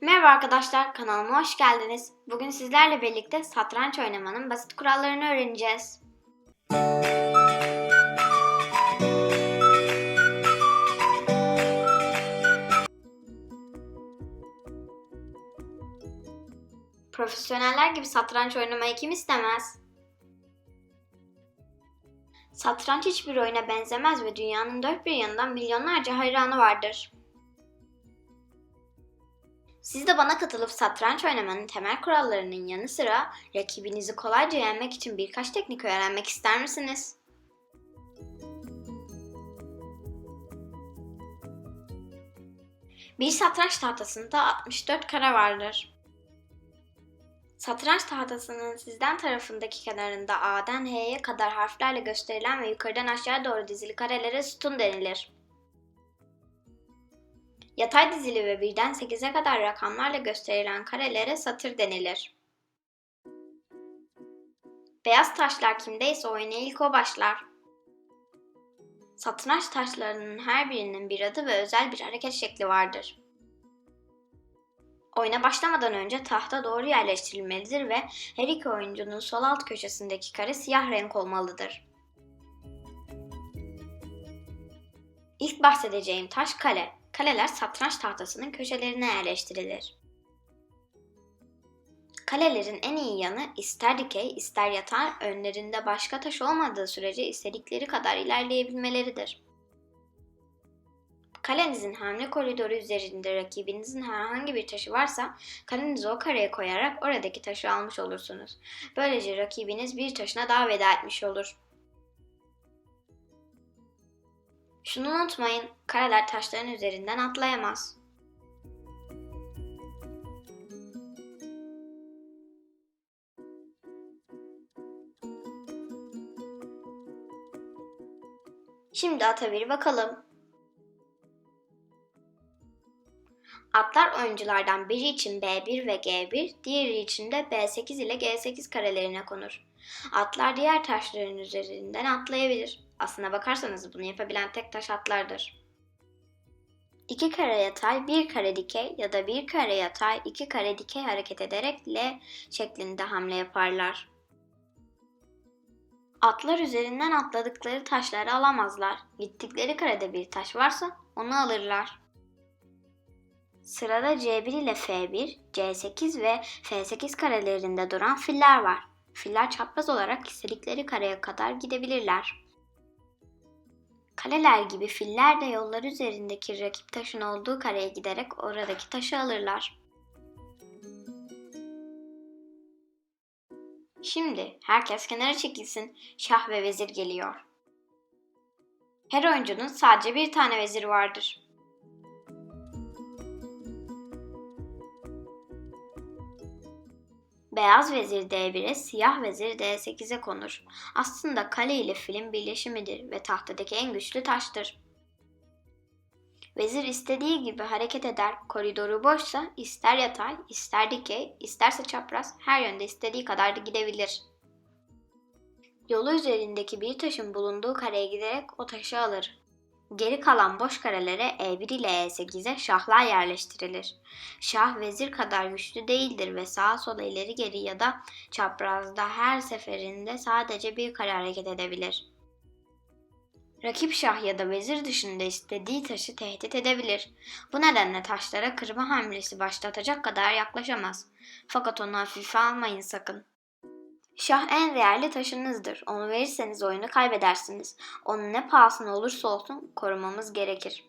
Merhaba arkadaşlar, kanalıma hoş geldiniz. Bugün sizlerle birlikte satranç oynamanın basit kurallarını öğreneceğiz. Profesyoneller gibi satranç oynamayı kim istemez? Satranç hiçbir oyuna benzemez ve dünyanın dört bir yanından milyonlarca hayranı vardır. Siz de bana katılıp satranç oynamanın temel kurallarının yanı sıra rakibinizi kolayca yenmek için birkaç teknik öğrenmek ister misiniz? Bir satranç tahtasında 64 kare vardır. Satranç tahtasının sizden tarafındaki kenarında A'dan H'ye kadar harflerle gösterilen ve yukarıdan aşağı doğru dizili karelere sütun denilir. Yatay dizili ve 1'den 8'e kadar rakamlarla gösterilen karelere satır denilir. Beyaz taşlar kimdeyse oyuna ilk o başlar. Satranç taşlarının her birinin bir adı ve özel bir hareket şekli vardır. Oyuna başlamadan önce tahta doğru yerleştirilmelidir ve her iki oyuncunun sol alt köşesindeki kare siyah renk olmalıdır. İlk bahsedeceğim taş kale. Kaleler satranç tahtasının köşelerine yerleştirilir. Kalelerin en iyi yanı ister dikey ister yatay önlerinde başka taş olmadığı sürece istedikleri kadar ilerleyebilmeleridir. Kalenizin hamle koridoru üzerinde rakibinizin herhangi bir taşı varsa kalenizi o kareye koyarak oradaki taşı almış olursunuz. Böylece rakibiniz bir taşına daha veda etmiş olur. Şunu unutmayın, kareler taşların üzerinden atlayamaz. Şimdi ata bir bakalım. Atlar oyunculardan biri için B1 ve G1, diğeri için de B8 ile G8 karelerine konur. Atlar diğer taşların üzerinden atlayabilir. Aslına bakarsanız bunu yapabilen tek taş atlardır. 2 kare yatay, 1 kare dikey ya da 1 kare yatay, 2 kare dikey hareket ederek L şeklinde hamle yaparlar. Atlar üzerinden atladıkları taşları alamazlar. Gittikleri karede bir taş varsa onu alırlar. Sırada C1 ile F1, C8 ve F8 karelerinde duran filler var. Filler çapraz olarak istedikleri kareye kadar gidebilirler. Kaleler gibi filler de yollar üzerindeki rakip taşın olduğu kareye giderek oradaki taşı alırlar. Şimdi herkes kenara çekilsin, şah ve vezir geliyor. Her oyuncunun sadece bir tane veziri vardır. Beyaz vezir D1'e, siyah vezir D8'e konur. Aslında kale ile filin birleşimidir ve tahtadaki en güçlü taştır. Vezir istediği gibi hareket eder, koridoru boşsa ister yatay, ister dikey, isterse çapraz her yönde istediği kadar da gidebilir. Yolu üzerindeki bir taşın bulunduğu kareye giderek o taşı alır. Geri kalan boş karelere E1 ile E8'e şahlar yerleştirilir. Şah vezir kadar güçlü değildir ve sağa sola ileri geri ya da çaprazda her seferinde sadece bir kare hareket edebilir. Rakip şah ya da vezir dışında istediği taşı tehdit edebilir. Bu nedenle taşlara kırma hamlesi başlatacak kadar yaklaşamaz. Fakat onu hafife almayın sakın. Şah en değerli taşınızdır. Onu verirseniz oyunu kaybedersiniz. Onu ne pahasına olursa olsun korumamız gerekir.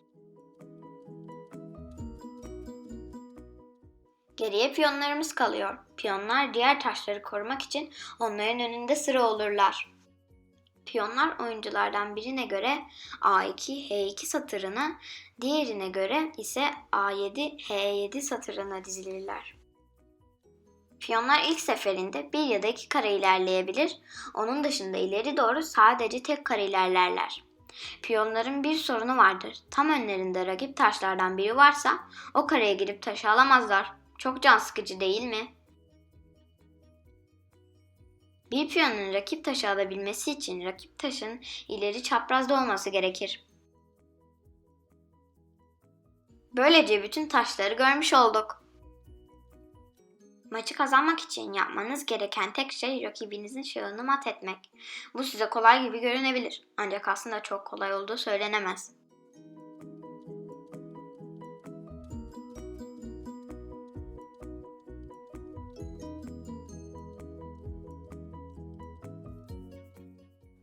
Geriye piyonlarımız kalıyor. Piyonlar diğer taşları korumak için onların önünde sıra olurlar. Piyonlar oyunculardan birine göre A2, H2 satırına, diğerine göre ise A7, H7 satırına dizilirler. Piyonlar ilk seferinde bir ya da iki kare ilerleyebilir, onun dışında ileri doğru sadece tek kare ilerlerler. Piyonların bir sorunu vardır. Tam önlerinde rakip taşlardan biri varsa o kareye girip taşı alamazlar. Çok can sıkıcı değil mi? Bir piyonun rakip taşı alabilmesi için rakip taşın ileri çaprazda olması gerekir. Böylece bütün taşları görmüş olduk. Maçı kazanmak için yapmanız gereken tek şey rakibinizin şahını mat etmek. Bu size kolay gibi görünebilir, ancak aslında çok kolay olduğu söylenemez.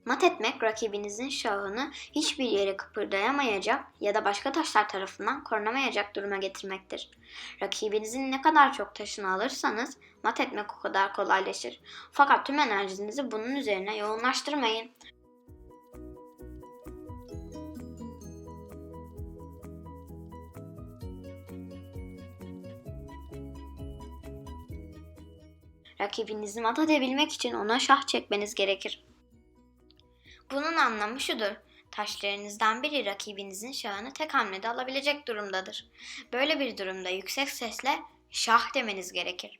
Mat etmek, rakibinizin şahını hiçbir yere kıpırdayamayacak ya da başka taşlar tarafından korunamayacak duruma getirmektir. Rakibinizin ne kadar çok taşını alırsanız mat etmek o kadar kolaylaşır. Fakat tüm enerjinizi bunun üzerine yoğunlaştırmayın. Rakibinizi mat edebilmek için ona şah çekmeniz gerekir. Bunun anlamı şudur: taşlarınızdan biri rakibinizin şahını tek hamlede alabilecek durumdadır. Böyle bir durumda yüksek sesle şah demeniz gerekir.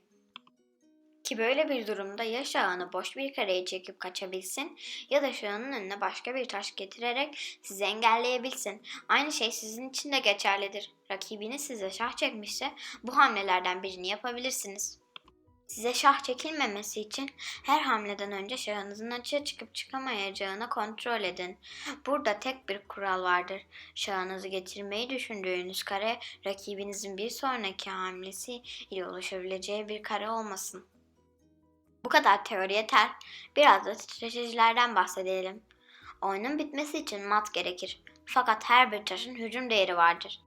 Ki böyle bir durumda ya şahını boş bir kareye çekip kaçabilsin ya da şahının önüne başka bir taş getirerek sizi engelleyebilsin. Aynı şey sizin için de geçerlidir. Rakibiniz size şah çekmişse bu hamlelerden birini yapabilirsiniz. Size şah çekilmemesi için her hamleden önce şahınızın açığa çıkıp çıkamayacağını kontrol edin. Burada tek bir kural vardır: şahınızı getirmeyi düşündüğünüz kare rakibinizin bir sonraki hamlesi ile oluşabileceği bir kare olmasın. Bu kadar teori yeter. Biraz da stratejilerden bahsedelim. Oyunun bitmesi için mat gerekir. Fakat her bir taşın hücum değeri vardır.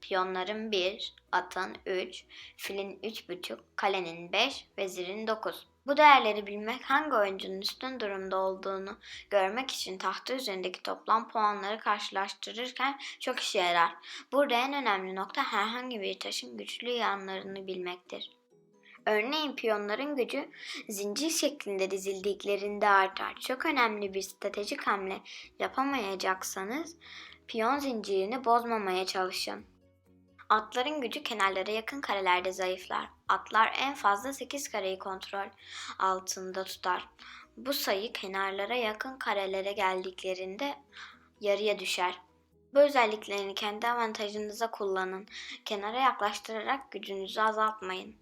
Piyonların 1, atın 3, filin 3,5, kalenin 5, vezirin 9. Bu değerleri bilmek hangi oyuncunun üstün durumda olduğunu görmek için tahta üzerindeki toplam puanları karşılaştırırken çok işe yarar. Burada en önemli nokta herhangi bir taşın güçlü yanlarını bilmektir. Örneğin piyonların gücü zincir şeklinde dizildiklerinde artar. Çok önemli bir stratejik hamle yapamayacaksanız piyon zincirini bozmamaya çalışın. Atların gücü kenarlara yakın karelerde zayıflar. Atlar en fazla 8 kareyi kontrol altında tutar. Bu sayı kenarlara yakın karelere geldiklerinde yarıya düşer. Bu özelliklerini kendi avantajınıza kullanın. Kenara yaklaştırarak gücünüzü azaltmayın.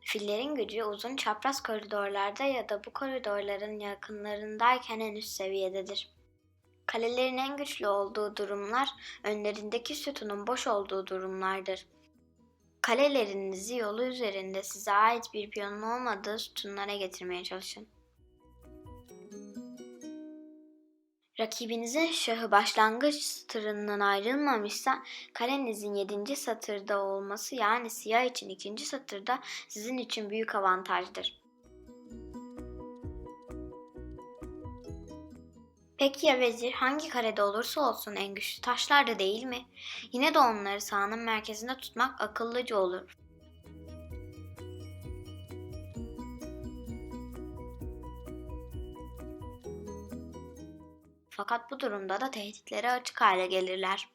Fillerin gücü uzun çapraz koridorlarda ya da bu koridorların yakınlarındayken en üst seviyededir. Kalelerin en güçlü olduğu durumlar önlerindeki sütunun boş olduğu durumlardır. Kalelerinizi yolu üzerinde size ait bir piyonun olmadığı sütunlara getirmeye çalışın. Rakibinizin şahı başlangıç satırından ayrılmamışsa kalenizin 7. satırda olması, yani siyah için 2. satırda, sizin için büyük avantajdır. Peki ya vezir hangi karede olursa olsun en güçlü taşlarda değil mi? Yine de onları sahanın merkezinde tutmak akıllıca olur. Fakat bu durumda da tehditlere açık hale gelirler.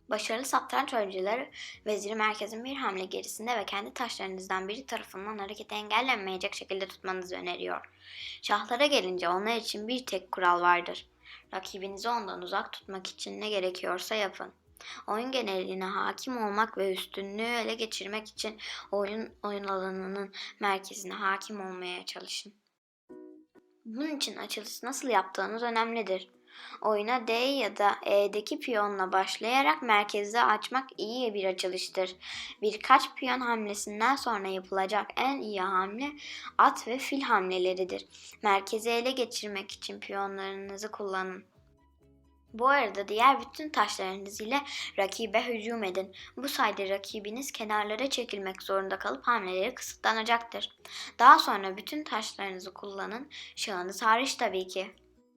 Başarılı satranç oyuncuları veziri merkezin bir hamle gerisinde ve kendi taşlarınızdan biri tarafından hareketi engellenmeyecek şekilde tutmanızı öneriyor. Şahlara gelince onlar için bir tek kural vardır: rakibinizi ondan uzak tutmak için ne gerekiyorsa yapın. Oyun geneline hakim olmak ve üstünlüğü ele geçirmek için oyun alanının merkezine hakim olmaya çalışın. Bunun için açılışı nasıl yaptığınız önemlidir. Oyuna D ya da E'deki piyonla başlayarak merkezi açmak iyi bir açılıştır. Birkaç piyon hamlesinden sonra yapılacak en iyi hamle at ve fil hamleleridir. Merkezi ele geçirmek için piyonlarınızı kullanın. Bu arada diğer bütün taşlarınız ile rakibe hücum edin. Bu sayede rakibiniz kenarlara çekilmek zorunda kalıp hamleleri kısıtlanacaktır. Daha sonra bütün taşlarınızı kullanın, şahınız hariç tabii ki.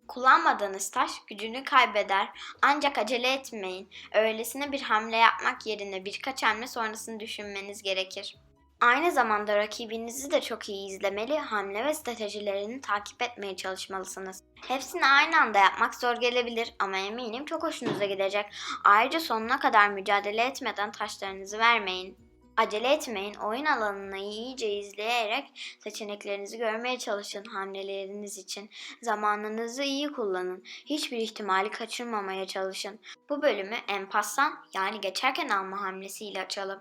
Kullanmadığınız taş gücünü kaybeder, ancak acele etmeyin. Öylesine bir hamle yapmak yerine birkaç hamle sonrasını düşünmeniz gerekir. Aynı zamanda rakibinizi de çok iyi izlemeli, hamle ve stratejilerini takip etmeye çalışmalısınız. Hepsini aynı anda yapmak zor gelebilir ama eminim çok hoşunuza gidecek. Ayrıca sonuna kadar mücadele etmeden taşlarınızı vermeyin. Acele etmeyin, oyun alanını iyice izleyerek seçeneklerinizi görmeye çalışın hamleleriniz için. Zamanınızı iyi kullanın, hiçbir ihtimali kaçırmamaya çalışın. Bu bölümü en passant yani geçerken alma hamlesiyle açalım.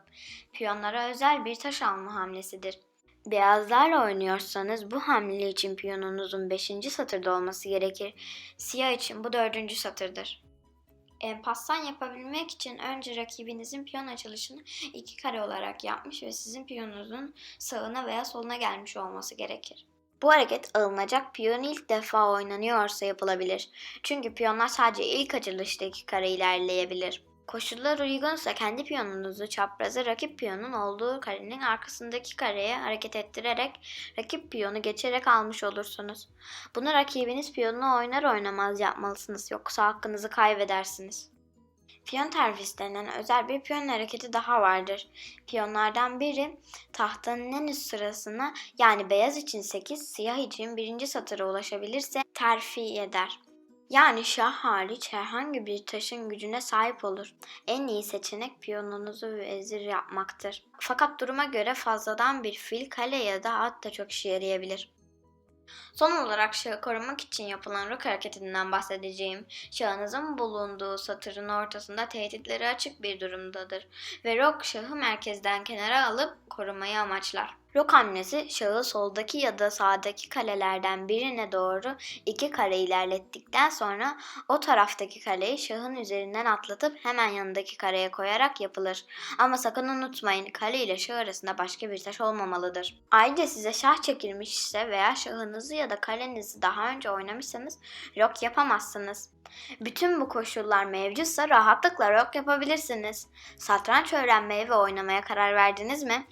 Piyonlara özel bir taş alma hamlesidir. Beyazlarla oynuyorsanız bu hamle için piyonunuzun 5. satırda olması gerekir. Siyah için bu 4. satırdır. Pastan yapabilmek için önce rakibinizin piyon açılışını 2 kare olarak yapmış ve sizin piyonunuzun sağına veya soluna gelmiş olması gerekir. Bu hareket alınacak piyon ilk defa oynanıyorsa yapılabilir. Çünkü piyonlar sadece ilk açılıştaki kare ilerleyebilir. Koşullar uygunsa kendi piyonunuzu çapraza rakip piyonun olduğu karenin arkasındaki kareye hareket ettirerek rakip piyonu geçerek almış olursunuz. Bunu rakibiniz piyonunu oynar oynamaz yapmalısınız, yoksa hakkınızı kaybedersiniz. Piyon terfisi denen özel bir piyon hareketi daha vardır. Piyonlardan biri tahtanın en üst sırasına, yani beyaz için 8, siyah için 1. satıra ulaşabilirse terfi eder. Yani şah hariç herhangi bir taşın gücüne sahip olur. En iyi seçenek piyonunuzu vezir yapmaktır. Fakat duruma göre fazladan bir fil, kale ya da at da çok işe yarayabilir. Son olarak şahı korumak için yapılan rok hareketinden bahsedeceğim. Şahınızın bulunduğu satırın ortasında tehditleri açık bir durumdadır ve rok şahı merkezden kenara alıp korumayı amaçlar. Rok hamlesi şahı soldaki ya da sağdaki kalelerden birine doğru 2 kare ilerlettikten sonra o taraftaki kaleyi şahın üzerinden atlatıp hemen yanındaki kareye koyarak yapılır. Ama sakın unutmayın, kale ile şah arasında başka bir taş olmamalıdır. Ayrıca size şah çekilmişse veya şahınızı ya da kalenizi daha önce oynamışsanız rok yapamazsınız. Bütün bu koşullar mevcutsa rahatlıkla rok yapabilirsiniz. Satranç öğrenmeye ve oynamaya karar verdiniz mi?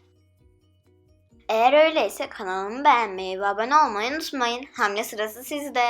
Eğer öyleyse kanalımı beğenmeyi ve abone olmayı unutmayın. Hamle sırası sizde.